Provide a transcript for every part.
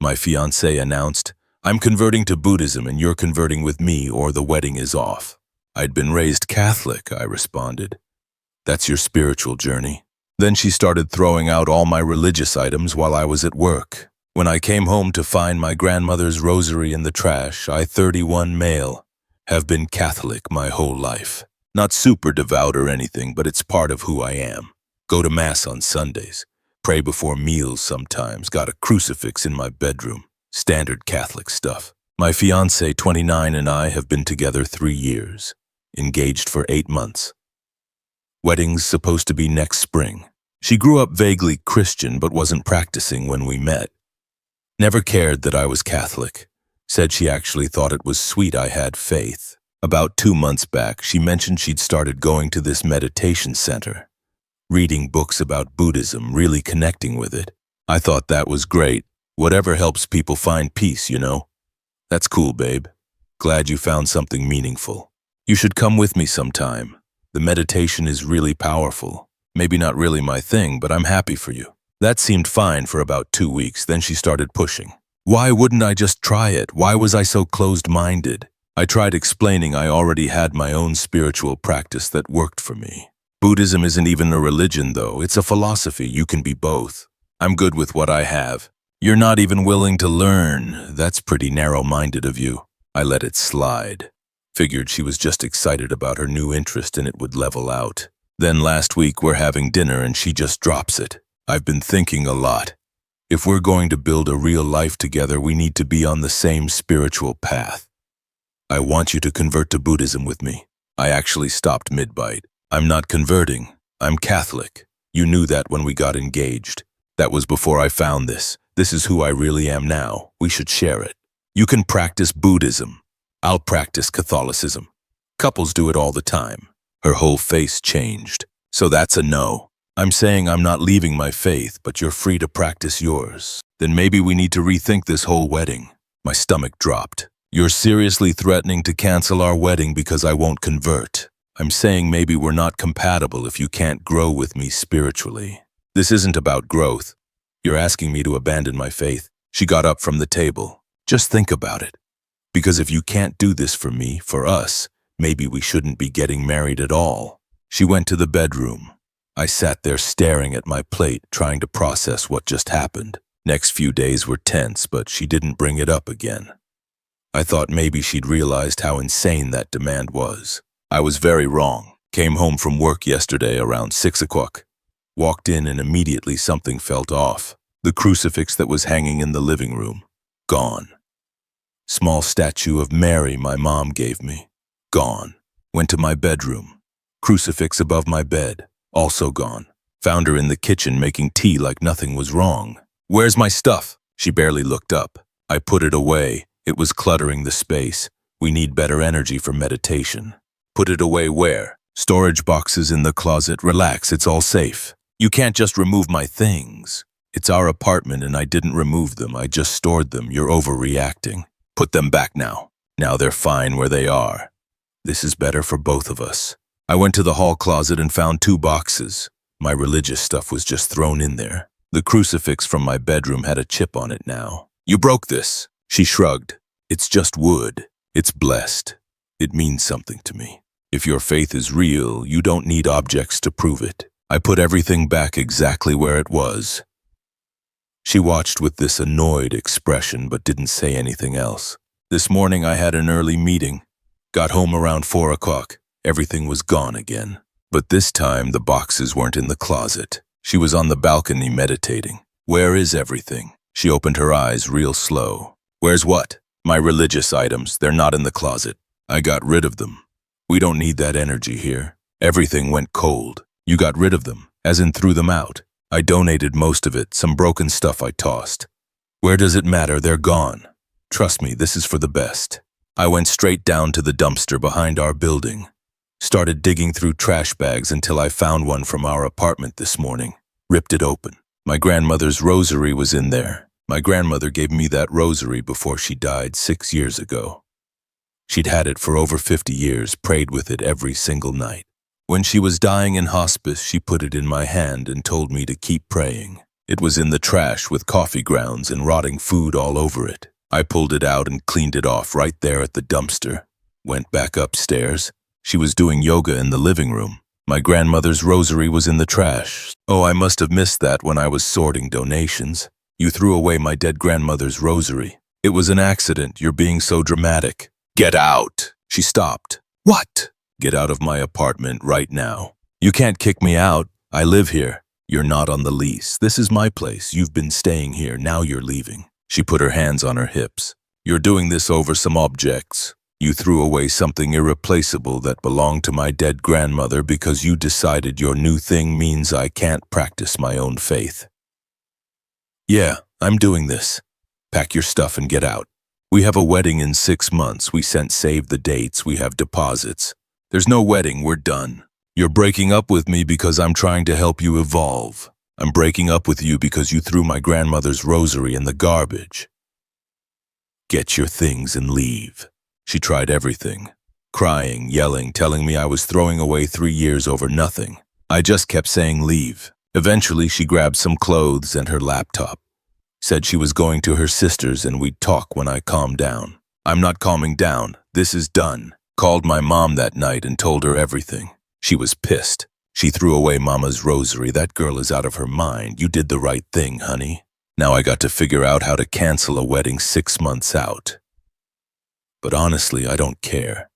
My fiancée announced, "I'm converting to Buddhism and you're converting with me or the wedding is off." "I'd been raised Catholic," I responded. "That's your spiritual journey." Then she started throwing out all my religious items while I was at work. When I came home to find my grandmother's rosary in the trash, I, 31 male, have been Catholic my whole life. Not super devout or anything, but it's part of who I am. Go to Mass on Sundays. Pray before meals sometimes. Got a crucifix in my bedroom. Standard Catholic stuff. My fiancée, 29, and I have been together 3 years. Engaged for 8 months. Wedding's supposed to be next spring. She grew up vaguely Christian but wasn't practicing when we met. Never cared that I was Catholic. Said she actually thought it was sweet I had faith. About 2 months back, she mentioned she'd started going to this meditation center. Reading books about Buddhism, really connecting with it. I thought that was great. Whatever helps people find peace, you know. That's cool, babe. Glad you found something meaningful. You should come with me sometime. The meditation is really powerful. Maybe not really my thing, but I'm happy for you. That seemed fine for about 2 weeks, then she started pushing. Why wouldn't I just try it? Why was I so closed-minded? I tried explaining I already had my own spiritual practice that worked for me. Buddhism isn't even a religion, though. It's a philosophy. You can be both. I'm good with what I have. You're not even willing to learn. That's pretty narrow-minded of you. I let it slide. Figured she was just excited about her new interest and it would level out. Then last week we're having dinner and she just drops it. I've been thinking a lot. If we're going to build a real life together, we need to be on the same spiritual path. I want you to convert to Buddhism with me. I actually stopped mid-bite. I'm not converting. I'm Catholic. You knew that when we got engaged. That was before I found this. This is who I really am now. We should share it. You can practice Buddhism. I'll practice Catholicism. Couples do it all the time. Her whole face changed. So that's a no. I'm saying I'm not leaving my faith, but you're free to practice yours. Then maybe we need to rethink this whole wedding. My stomach dropped. You're seriously threatening to cancel our wedding because I won't convert. I'm saying maybe we're not compatible if you can't grow with me spiritually. This isn't about growth. You're asking me to abandon my faith. She got up from the table. Just think about it. Because if you can't do this for me, for us, maybe we shouldn't be getting married at all. She went to the bedroom. I sat there staring at my plate, trying to process what just happened. Next few days were tense, but she didn't bring it up again. I thought maybe she'd realized how insane that demand was. I was very wrong. Came home from work yesterday around 6 o'clock. Walked in and immediately something felt off. The crucifix that was hanging in the living room. Gone. Small statue of Mary my mom gave me. Gone. Went to my bedroom. Crucifix above my bed. Also gone. Found her in the kitchen making tea like nothing was wrong. "Where's my stuff?" She barely looked up. I put it away. It was cluttering the space. We need better energy for meditation. Put it away where? Storage boxes in the closet. Relax, it's all safe. You can't just remove my things. It's our apartment and I didn't remove them. I just stored them. You're overreacting. Put them back now. Now they're fine where they are. This is better for both of us. I went to the hall closet and found 2 boxes. My religious stuff was just thrown in there. The crucifix from my bedroom had a chip on it now. "You broke this." She shrugged. "It's just wood. It's blessed. It means something to me. If your faith is real, you don't need objects to prove it." I put everything back exactly where it was. She watched with this annoyed expression but didn't say anything else. This morning I had an early meeting. Got home around 4 o'clock. Everything was gone again. But this time the boxes weren't in the closet. She was on the balcony meditating. "Where is everything?" She opened her eyes real slow. "Where's what?" "My religious items. They're not in the closet. I got rid of them. We don't need that energy here. Everything went cold. You got rid of them, as in threw them out. I donated most of it. Some broken stuff I tossed. Where does it matter? They're gone. Trust me, this is for the best." I went straight down to the dumpster behind our building. Started digging through trash bags until I found one from our apartment this morning. Ripped it open. My grandmother's rosary was in there. My grandmother gave me that rosary before she died 6 years ago. She'd had it for over 50 years, prayed with it every single night. When she was dying in hospice, she put it in my hand and told me to keep praying. It was in the trash with coffee grounds and rotting food all over it. I pulled it out and cleaned it off right there at the dumpster. Went back upstairs. She was doing yoga in the living room. My grandmother's rosary was in the trash. Oh, I must have missed that when I was sorting donations. You threw away my dead grandmother's rosary. It was an accident. You're being so dramatic. Get out! She stopped. What? Get out of my apartment right now. You can't kick me out. I live here. You're not on the lease. This is my place. You've been staying here. Now you're leaving. She put her hands on her hips. You're doing this over some objects. You threw away something irreplaceable that belonged to my dead grandmother because you decided your new thing means I can't practice my own faith. Yeah, I'm doing this. Pack your stuff and get out. We have a wedding in 6 months. We sent save the dates. We have deposits. There's no wedding. We're done. You're breaking up with me because I'm trying to help you evolve. I'm breaking up with you because you threw my grandmother's rosary in the garbage. Get your things and leave. She tried everything. Crying, yelling, telling me I was throwing away 3 years over nothing. I just kept saying leave. Eventually, she grabbed some clothes and her laptop. Said she was going to her sister's and we'd talk when I calmed down. I'm not calming down. This is done. Called my mom that night and told her everything. She was pissed. She threw away Mama's rosary. That girl is out of her mind. You did the right thing, honey. Now I got to figure out how to cancel a wedding 6 months out. But honestly, I don't care.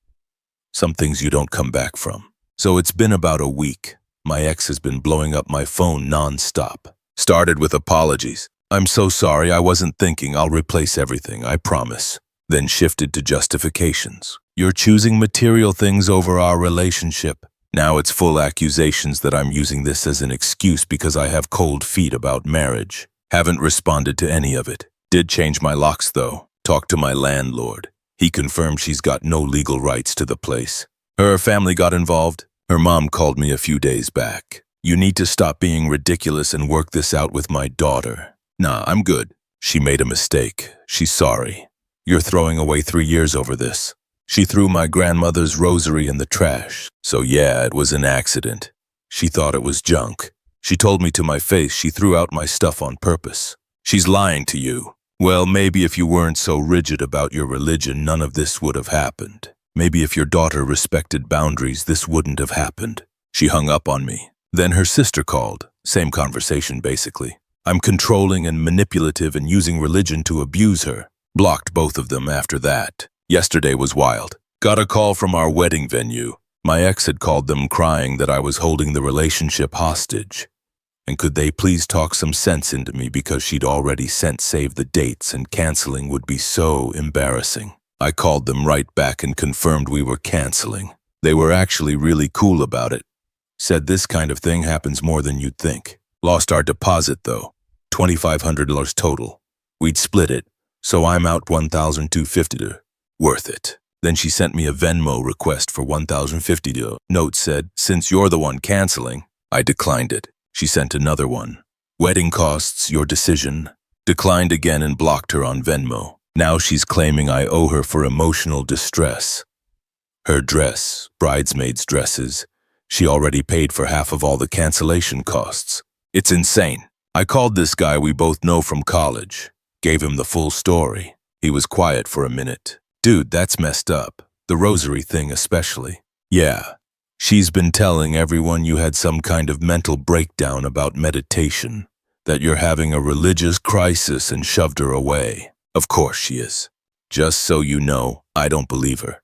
Some things you don't come back from. So it's been about a week. My ex has been blowing up my phone non-stop. Started with apologies. I'm so sorry, I wasn't thinking. I'll replace everything, I promise. Then shifted to justifications. You're choosing material things over our relationship. Now it's full accusations that I'm using this as an excuse because I have cold feet about marriage. Haven't responded to any of it. Did change my locks though. Talked to my landlord. He confirmed she's got no legal rights to the place. Her family got involved. Her mom called me a few days back. You need to stop being ridiculous and work this out with my daughter. Nah, I'm good. She made a mistake. She's sorry. You're throwing away 3 years over this. She threw my grandmother's rosary in the trash. So yeah, it was an accident. She thought it was junk. She told me to my face she threw out my stuff on purpose. She's lying to you. Well, maybe if you weren't so rigid about your religion, none of this would have happened. Maybe if your daughter respected boundaries, this wouldn't have happened. She hung up on me. Then her sister called. Same conversation, basically. I'm controlling and manipulative and using religion to abuse her. Blocked both of them after that. Yesterday was wild. Got a call from our wedding venue. My ex had called them crying that I was holding the relationship hostage. And could they please talk some sense into me because she'd already sent save the dates and canceling would be so embarrassing. I called them right back and confirmed we were canceling. They were actually really cool about it. Said this kind of thing happens more than you'd think. Lost our deposit though. $2,500 total. We'd split it, so I'm out $1,250. Worth it. Then she sent me a Venmo request for $1,050. Note said, since you're the one canceling, I declined it. She sent another one. Wedding costs, your decision. Declined again and blocked her on Venmo. Now she's claiming I owe her for emotional distress. Her dress, bridesmaids' dresses, she already paid for half of all the cancellation costs. It's insane. I called this guy we both know from college. Gave him the full story. He was quiet for a minute. Dude, that's messed up. The rosary thing especially. Yeah. She's been telling everyone you had some kind of mental breakdown about meditation, that you're having a religious crisis and shoved her away. Of course she is. Just so you know, I don't believe her.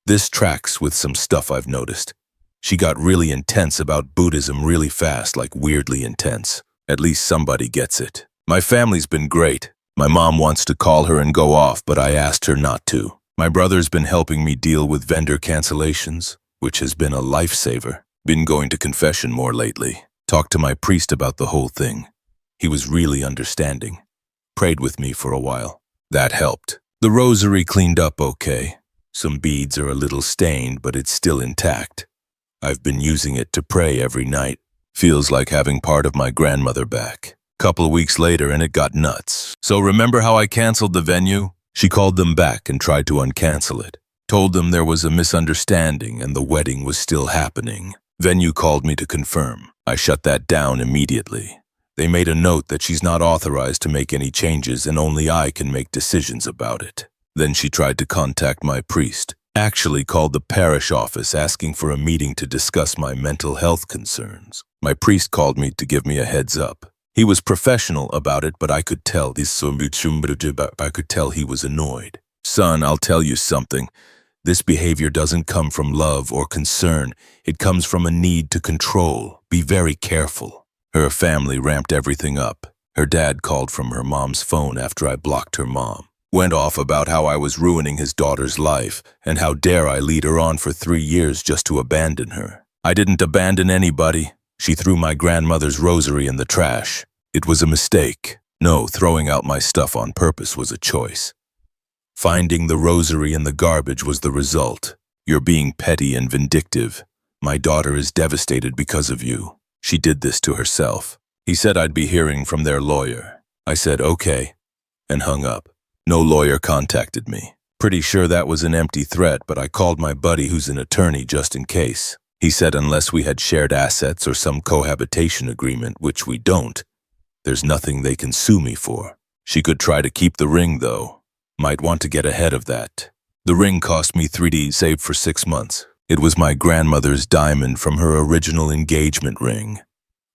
This tracks with some stuff I've noticed. She got really intense about Buddhism really fast, like weirdly intense. At least somebody gets it. My family's been great. My mom wants to call her and go off, but I asked her not to. My brother's been helping me deal with vendor cancellations, which has been a lifesaver. Been going to confession more lately. Talked to my priest about the whole thing. He was really understanding. Prayed with me for a while. That helped. The rosary cleaned up okay. Some beads are a little stained, but it's still intact. I've been using it to pray every night. Feels like having part of my grandmother back. Couple weeks later and it got nuts. So remember how I canceled the venue? She called them back and tried to uncancel it. Told them there was a misunderstanding and the wedding was still happening. Venue called me to confirm. I shut that down immediately. They made a note that she's not authorized to make any changes and only I can make decisions about it. Then she tried to contact my priest, actually called the parish office asking for a meeting to discuss my mental health concerns. My priest called me to give me a heads up. He was professional about it, but I could tell he was annoyed. Son, I'll tell you something. This behavior doesn't come from love or concern. It comes from a need to control. Be very careful. Her family ramped everything up. Her dad called from her mom's phone after I blocked her mom. Went off about how I was ruining his daughter's life and how dare I lead her on for 3 years just to abandon her. I didn't abandon anybody. She threw my grandmother's rosary in the trash. It was a mistake. No, throwing out my stuff on purpose was a choice. Finding the rosary in the garbage was the result. You're being petty and vindictive. My daughter is devastated because of you. She did this to herself. He said I'd be hearing from their lawyer. I said okay, and hung up. No lawyer contacted me. Pretty sure that was an empty threat, but I called my buddy who's an attorney just in case. He said unless we had shared assets or some cohabitation agreement, which we don't, there's nothing they can sue me for. She could try to keep the ring, though. Might want to get ahead of that. The ring cost me $3,000 saved for 6 months. It was my grandmother's diamond from her original engagement ring.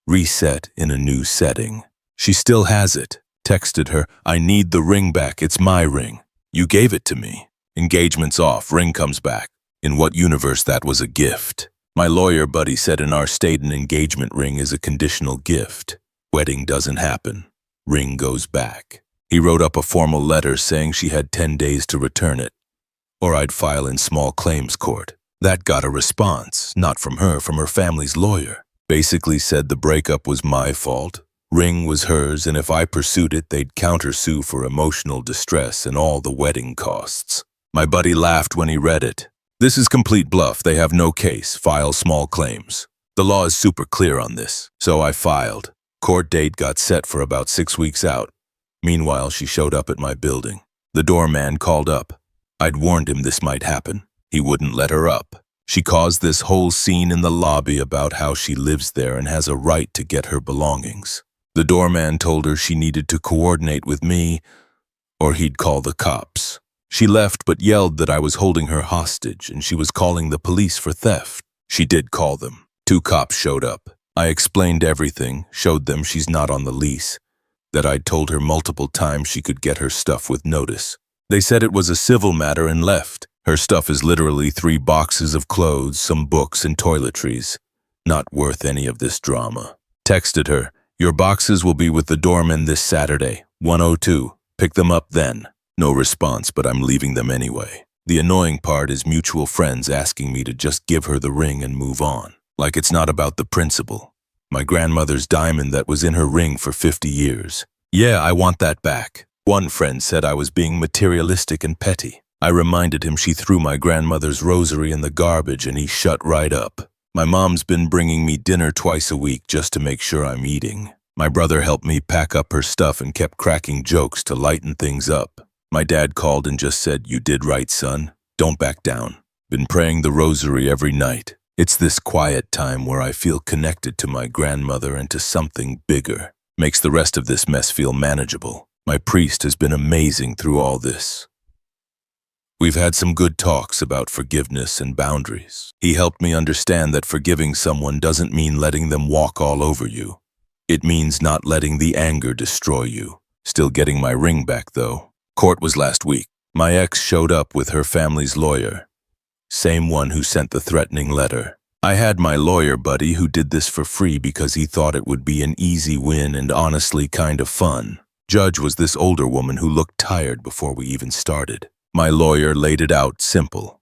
Reset in a new setting. She still has it. Texted her, I need the ring back, it's my ring. You gave it to me. Engagement's off, ring comes back. In what universe that was a gift? My lawyer buddy said in our state an engagement ring is a conditional gift. Wedding doesn't happen. Ring goes back. He wrote up a formal letter saying she had 10 days to return it, or I'd file in small claims court. That got a response, not from her, from her family's lawyer. Basically said the breakup was my fault. Ring was hers, and if I pursued it, they'd countersue for emotional distress and all the wedding costs. My buddy laughed when he read it. This is complete bluff. They have no case. File small claims. The law is super clear on this. So I filed. Court date got set for about 6 weeks out. Meanwhile, she showed up at my building. The doorman called up. I'd warned him this might happen. He wouldn't let her up. She caused this whole scene in the lobby about how she lives there and has a right to get her belongings. The doorman told her she needed to coordinate with me or he'd call the cops. She left but yelled that I was holding her hostage and she was calling the police for theft. She did call them. 2 cops showed up. I explained everything, showed them she's not on the lease, that I'd told her multiple times she could get her stuff with notice. They said it was a civil matter and left. Her stuff is literally 3 boxes of clothes, some books, and toiletries. Not worth any of this drama. Texted her, your boxes will be with the doorman this Saturday, 1:02. Pick them up then. No response, but I'm leaving them anyway. The annoying part is mutual friends asking me to just give her the ring and move on. Like it's not about the principle. My grandmother's diamond that was in her ring for 50 years. Yeah, I want that back. One friend said I was being materialistic and petty. I reminded him she threw my grandmother's rosary in the garbage and he shut right up. My mom's been bringing me dinner twice a week just to make sure I'm eating. My brother helped me pack up her stuff and kept cracking jokes to lighten things up. My dad called and just said, you did right, son. Don't back down. Been praying the rosary every night. It's this quiet time where I feel connected to my grandmother and to something bigger. Makes the rest of this mess feel manageable. My priest has been amazing through all this. We've had some good talks about forgiveness and boundaries. He helped me understand that forgiving someone doesn't mean letting them walk all over you. It means not letting the anger destroy you. Still getting my ring back, though. Court was last week. My ex showed up with her family's lawyer. Same one who sent the threatening letter. I had my lawyer buddy who did this for free because he thought it would be an easy win and honestly kind of fun. Judge was this older woman who looked tired before we even started. My lawyer laid it out simple.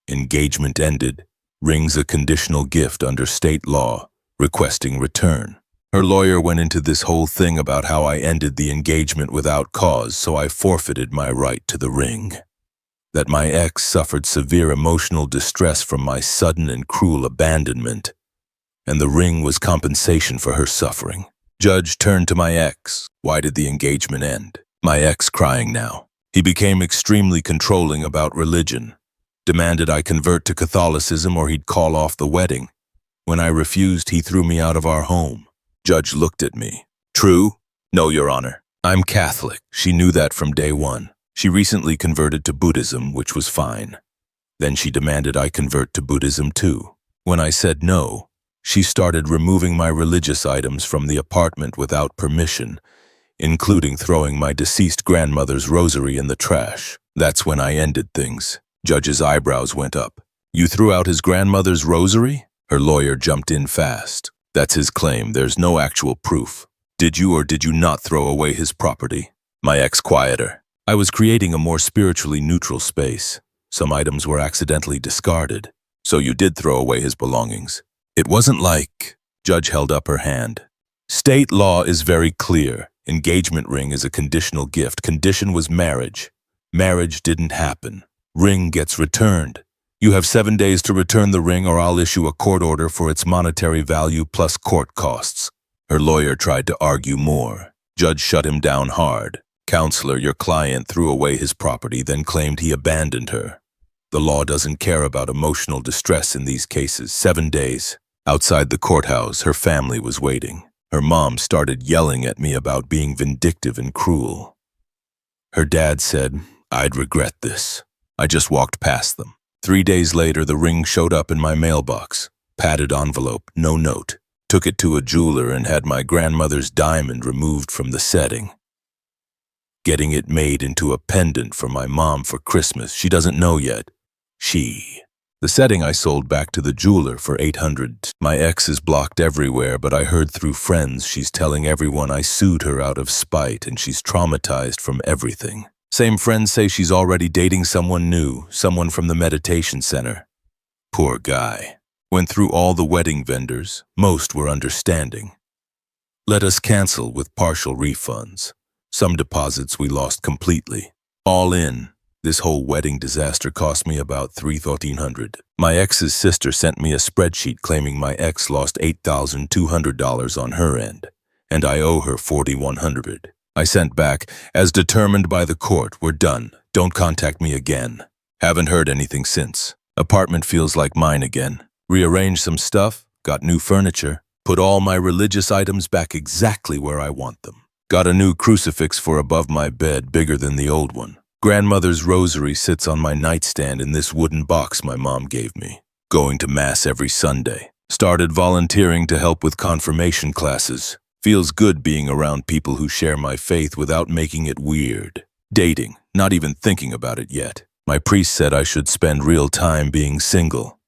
Engagement ended. Ring's a conditional gift under state law, requesting return. Her lawyer went into this whole thing about how I ended the engagement without cause, so I forfeited my right to the ring. That my ex suffered severe emotional distress from my sudden and cruel abandonment, and the ring was compensation for her suffering. Judge turned to my ex. Why did the engagement end? My ex crying now. He became extremely controlling about religion, demanded I convert to Catholicism or he'd call off the wedding. When I refused, he threw me out of our home. Judge looked at me. True? No, Your Honor. I'm Catholic. She knew that from day one. She recently converted to Buddhism, which was fine. Then she demanded I convert to Buddhism too. When I said no, she started removing my religious items from the apartment without permission, including throwing my deceased grandmother's rosary in the trash. That's when I ended things. Judge's eyebrows went up. You threw out his grandmother's rosary? Her lawyer jumped in fast. That's his claim. There's no actual proof. Did you or did you not throw away his property? My ex quieter. I was creating a more spiritually neutral space. Some items were accidentally discarded. So you did throw away his belongings. It wasn't like... Judge held up her hand. State law is very clear. Engagement ring is a conditional gift. Condition was marriage. Marriage didn't happen. Ring gets returned. You have 7 days to return the ring or I'll issue a court order for its monetary value plus court costs. Her lawyer tried to argue more. Judge shut him down hard. Counselor, your client threw away his property, then claimed he abandoned her. The law doesn't care about emotional distress in these cases. 7 days. Outside the courthouse, her family was waiting. Her mom started yelling at me about being vindictive and cruel. Her dad said, I'd regret this. I just walked past them. 3 days later, the ring showed up in my mailbox. Padded envelope, no note. Took it to a jeweler and had my grandmother's diamond removed from the setting. Getting it made into a pendant for my mom for Christmas. She doesn't know yet. The setting I sold back to the jeweler for $800. My ex is blocked everywhere, but I heard through friends she's telling everyone I sued her out of spite and she's traumatized from everything. Same friends say she's already dating someone new, someone from the meditation center. Poor guy. Went through all the wedding vendors. Most were understanding. Let us cancel with partial refunds. Some deposits we lost completely. All in. This whole wedding disaster cost me about $3,100. My ex's sister sent me a spreadsheet claiming my ex lost $8,200 on her end, and I owe her $4,100. I sent back, as determined by the court, we're done. Don't contact me again. Haven't heard anything since. Apartment feels like mine again. Rearranged some stuff, got new furniture, put all my religious items back exactly where I want them. Got a new crucifix for above my bed, bigger than the old one. Grandmother's rosary sits on my nightstand in this wooden box my mom gave me. Going to Mass every Sunday. Started volunteering to help with confirmation classes. Feels good being around people who share my faith without making it weird. Dating, not even thinking about it yet. My priest said I should spend real time being single,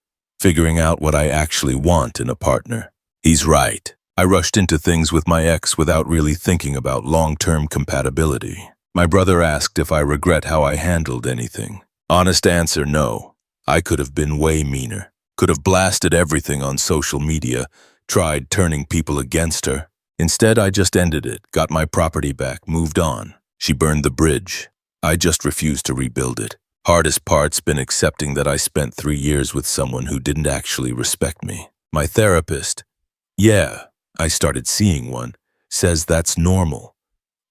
figuring out what I actually want in a partner. He's right. I rushed into things with my ex without really thinking about long-term compatibility. My brother asked if I regret how I handled anything. Honest answer, no. I could have been way meaner. Could have blasted everything on social media, tried turning people against her. Instead, I just ended it, got my property back, moved on. She burned the bridge. I just refused to rebuild it. Hardest part's been accepting that I spent 3 years with someone who didn't actually respect me. My therapist, I started seeing one, says that's normal.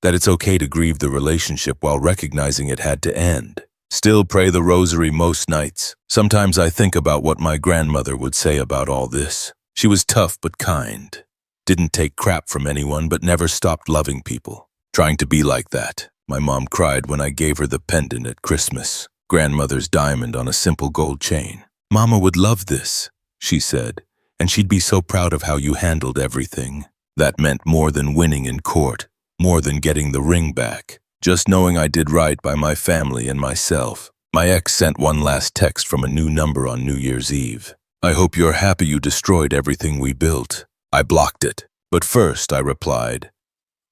That it's okay to grieve the relationship while recognizing it had to end. Still pray the rosary most nights. Sometimes I think about what my grandmother would say about all this. She was tough but kind. Didn't take crap from anyone but never stopped loving people. Trying to be like that. My mom cried when I gave her the pendant at Christmas. Grandmother's diamond on a simple gold chain. Mama would love this, she said, and she'd be so proud of how you handled everything. That meant more than winning in court. More than getting the ring back. Just knowing I did right by my family and myself. My ex sent one last text from a new number on New Year's Eve. I hope you're happy you destroyed everything we built. I blocked it. But first, I replied,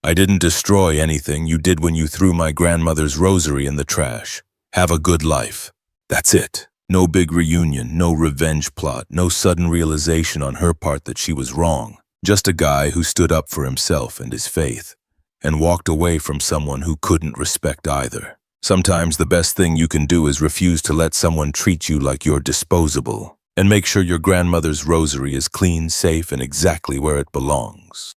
I didn't destroy anything you did when you threw my grandmother's rosary in the trash. Have a good life. That's it. No big reunion, no revenge plot, no sudden realization on her part that she was wrong. Just a guy who stood up for himself and his faith. And walked away from someone who couldn't respect either. Sometimes the best thing you can do is refuse to let someone treat you like you're disposable. And make sure your grandmother's rosary is clean, safe, and exactly where it belongs.